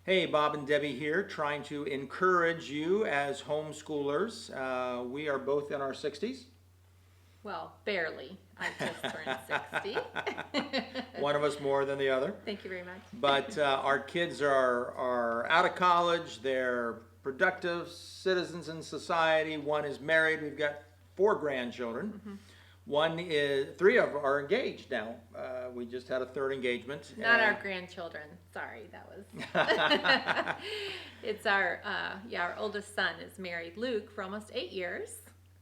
Hey, Bob and Debbie here, trying to encourage you as homeschoolers. We are both in our 60s. Well, barely. I just turned 60. One of us more than the other. Thank you very much. But our kids are out of college. They're productive citizens in society. One is married. We've got four grandchildren. Three of are engaged now. We just had a third engagement. Not our grandchildren. Sorry, that was. It's our oldest son is married, Luke, for almost 8 years,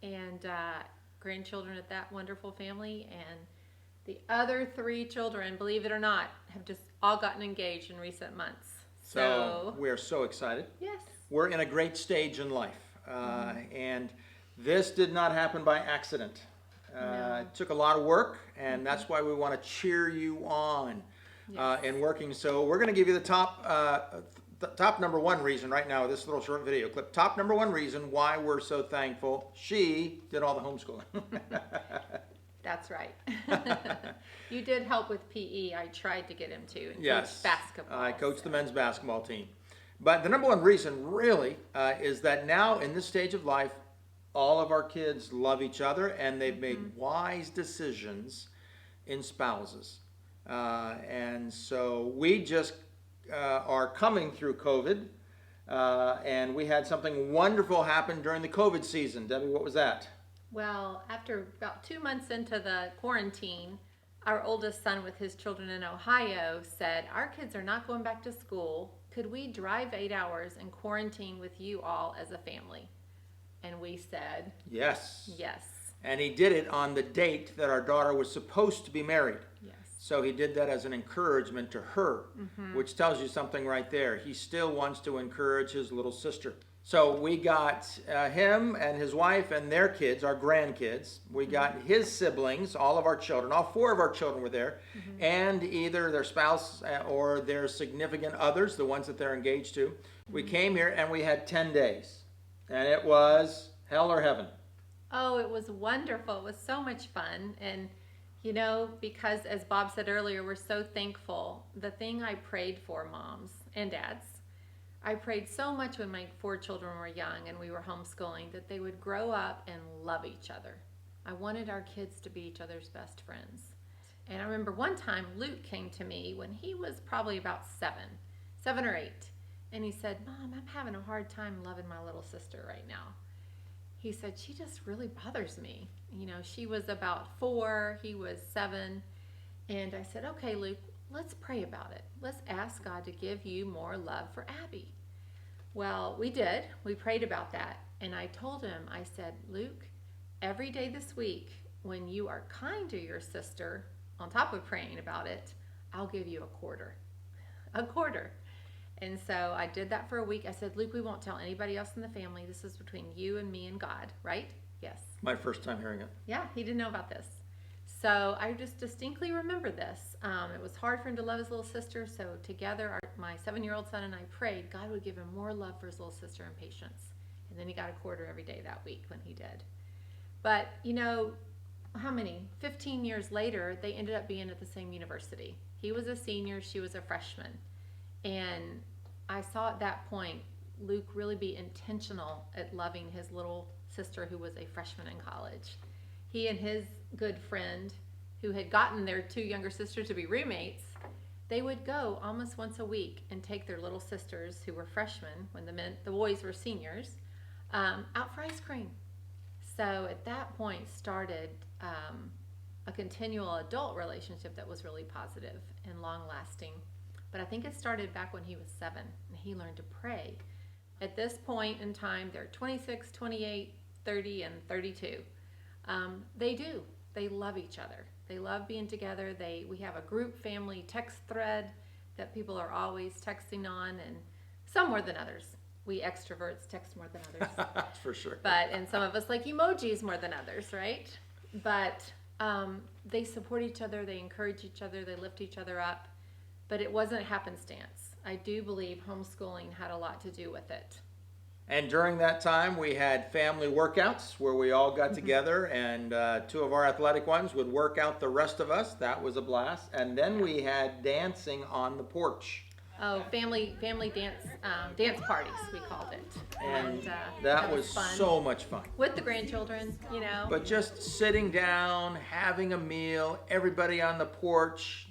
and grandchildren at that wonderful family. And the other three children, believe it or not, have just all gotten engaged in recent months. So we're so excited. Yes. We're in a great stage in life. And this did not happen by accident. No. It took a lot of work, and that's why we want to cheer you on in working. So we're going to give you the top number one reason right now, this little short video clip. Top number one reason why we're so thankful she did all the homeschooling. That's right. You did help with PE. I tried to get him to. And Yes. coach basketball. I coached the men's basketball team. But the number one reason really is that now in this stage of life, all of our kids love each other, and they've made wise decisions in spouses. And so we just are coming through COVID, and we had something wonderful happen during the COVID season. Debbie, what was that? Well, after about 2 months into the quarantine, our oldest son with his children in Ohio said, "Our kids are not going back to school. Could we drive 8 hours and quarantine with you all as a family?" And we said, Yes. yes. And he did it on the date that our daughter was supposed to be married. Yes. So he did that as an encouragement to her, which tells you something right there. He still wants to encourage his little sister. So we got him and his wife and their kids, our grandkids. We got his siblings, all of our children, all four of our children were there, and either their spouse or their significant others, the ones that they're engaged to. We came here and we had 10 days. And it was hell or heaven. Oh, it was wonderful. It was so much fun. And, because as Bob said earlier, we're so thankful. The thing I prayed for, moms and dads, I prayed so much when my four children were young and we were homeschooling, that they would grow up and love each other. I wanted our kids to be each other's best friends. And I remember one time Luke came to me when he was probably about 7 or 8. And he said, "Mom, I'm having a hard time loving my little sister right now." He said, "She just really bothers me." She was about 4, he was 7. And I said, "Okay, Luke, let's pray about it. Let's ask God to give you more love for Abby." Well, we did. We prayed about that. And I told him, I said, "Luke, every day this week, when you are kind to your sister, on top of praying about it, I'll give you a quarter. A quarter." And so I did that for a week. I said, "Luke, we won't tell anybody else in the family. This is between you and me and God," right? Yes. My first time hearing it. Yeah, he didn't know about this. So I just distinctly remember this. It was hard for him to love his little sister. So together, my 7-year-old son and I prayed God would give him more love for his little sister and patience. And then he got a quarter every day that week when he did. But, how many? 15 years later, they ended up being at the same university. He was a senior, she was a freshman. And I saw at that point Luke really be intentional at loving his little sister who was a freshman in college. He and his good friend, who had gotten their 2 younger sisters to be roommates, they would go almost once a week and take their little sisters who were freshmen when the boys were seniors out for ice cream. So at that point started a continual adult relationship that was really positive and long-lasting. But I think it started back when he was 7 and he learned to pray. At this point in time, they're 26, 28, 30, and 32. They love each other. They love being together. We have a group family text thread that people are always texting on, and some more than others. We extroverts text more than others. For sure. And some of us like emojis more than others, right? But they support each other. They encourage each other. They lift each other up. But it wasn't happenstance. I do believe homeschooling had a lot to do with it. And during that time, we had family workouts where we all got together, and 2 of our athletic ones would work out the rest of us. That was a blast. And then we had dancing on the porch. family dance parties, we called it. And that was fun. so much fun. With the grandchildren, you know. But just sitting down, having a meal, everybody on the porch,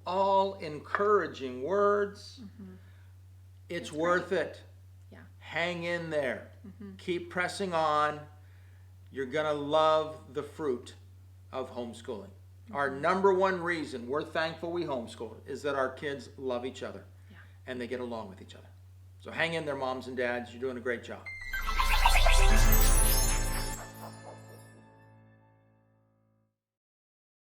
all encouraging words. It's That's worth it. Yeah. Hang in there. Keep pressing on. You're going to love the fruit of homeschooling. Our number one reason we're thankful we homeschooled is that our kids love each other and they get along with each other. So hang in there, moms and dads. You're doing a great job.